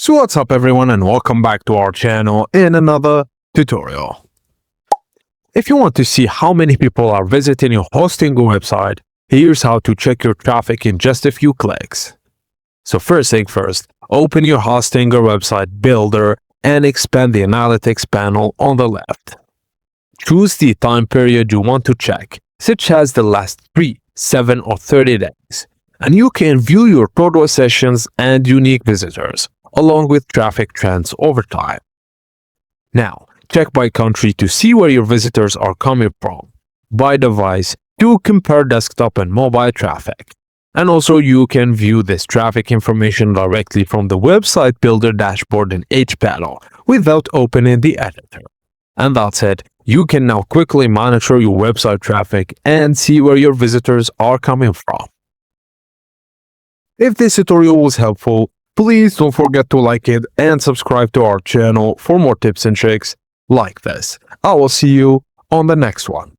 So what's up everyone and welcome back to our channel in another tutorial. If you want to see how many people are visiting your hosting website, here's how to check your traffic in just a few clicks. So first thing first, open your hosting website builder and expand the analytics panel on the left. Choose the time period you want to check, such as the last 3, 7 or 30 days. And you can view your total sessions and unique visitors, along with traffic trends over time. Now, check by country to see where your visitors are coming from, by device to compare desktop and mobile traffic. And also you can view this traffic information directly from the website builder dashboard in each panel without opening the editor. And that's it. You can now quickly monitor your website traffic and see where your visitors are coming from. If this tutorial was helpful, please don't forget to like it and subscribe to our channel for more tips and tricks like this. I will see you on the next one.